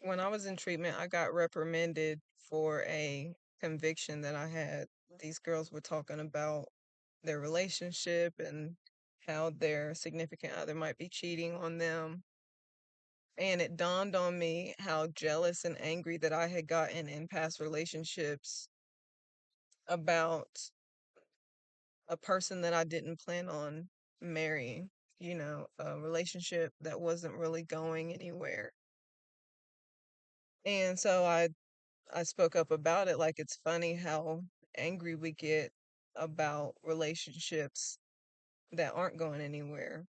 When I was in treatment, I got reprimanded for a conviction that I had. These girls were talking about their relationship and how their significant other might be cheating on them. And it dawned on me how jealous and angry that I had gotten in past relationships about a person that I didn't plan on marrying, a relationship that wasn't really going anywhere. And so I spoke up about it. Like, it's funny how angry we get about relationships that aren't going anywhere,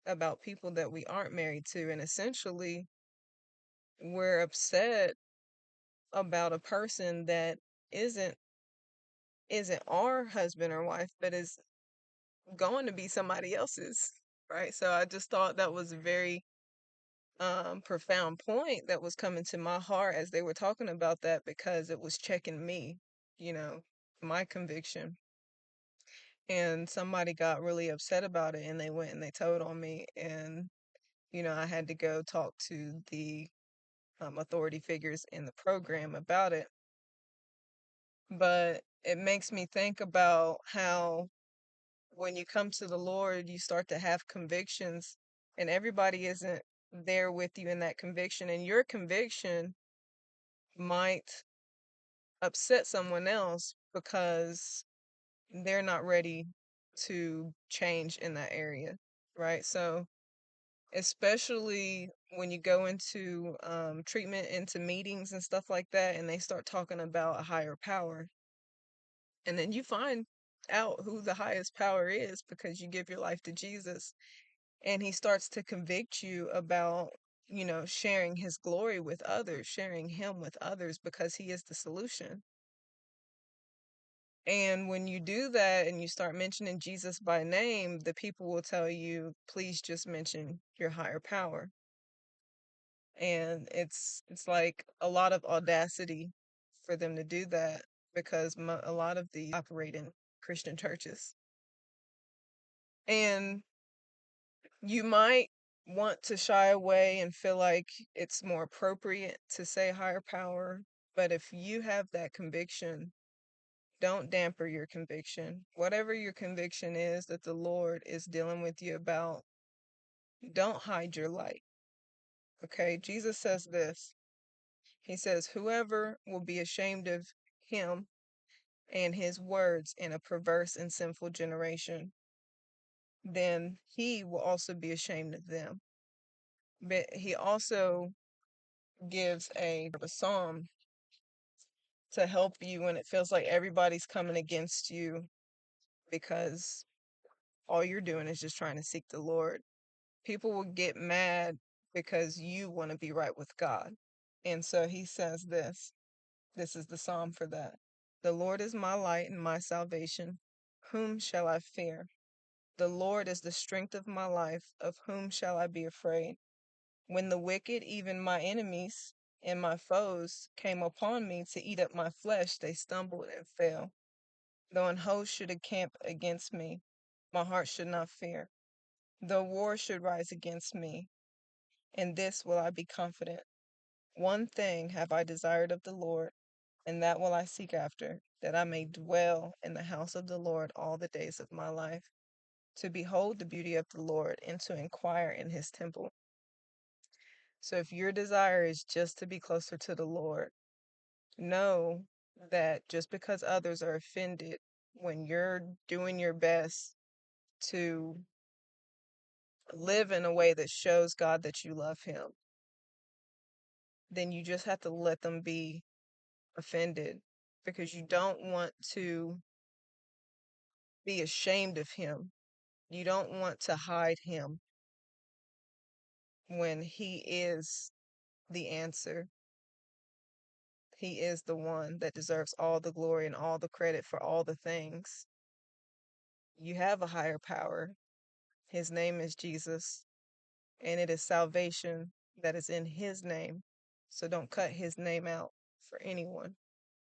about people that we aren't married to, and essentially we're upset about a person that isn't isn't our husband or wife, but is going to be somebody else's, right? So I just thought that was a very profound point that was coming to my heart as they were talking about that, because it was checking me, you know, my conviction. And somebody got really upset about it and they went and they told on me. And, I had to go talk to the authority figures in the program about it. But it makes me think about how when you come to the Lord, you start to have convictions, and everybody isn't there with you in that conviction. And your conviction might upset someone else because they're not ready to change in that area, right? So, especially when you go into treatment, into meetings and stuff like that, and they start talking about a higher power, and then you find out who the highest power is because you give your life to Jesus, and he starts to convict you about, sharing his glory with others, sharing him with others because he is the solution. And when you do that and you start mentioning Jesus by name, the people will tell you, please just mention your higher power. And it's like a lot of audacity for them to do that because a lot of the operate in Christian churches. And you might want to shy away and feel like it's more appropriate to say higher power, but if you have that conviction, don't damper your conviction. Whatever your conviction is that the Lord is dealing with you about, don't hide your light. Okay? Jesus says this. He says, whoever will be ashamed of him and his words in a perverse and sinful generation, then he will also be ashamed of them. But he also gives a psalm to help you when it feels like everybody's coming against you because all you're doing is just trying to seek the Lord. People will get mad because you want to be right with God. And so he says this. This is the psalm for that. The Lord is my light and my salvation. Whom shall I fear? The Lord is the strength of my life. Of whom shall I be afraid? When the wicked, even my enemies and my foes, came upon me to eat up my flesh, they stumbled and fell. Though an host should encamp against me, my heart should not fear. Though war should rise against me, in this will I be confident. One thing have I desired of the Lord, and that will I seek after, that I may dwell in the house of the Lord all the days of my life, to behold the beauty of the Lord and to inquire in his temple. So if your desire is just to be closer to the Lord, know that just because others are offended when you're doing your best to live in a way that shows God that you love him, then you just have to let them be offended because you don't want to be ashamed of him. You don't want to hide him when he is the answer. He is the one that deserves all the glory and all the credit for all the things. You have a higher power. His name is Jesus, and it is salvation that is in his name. So don't cut his name out for anyone.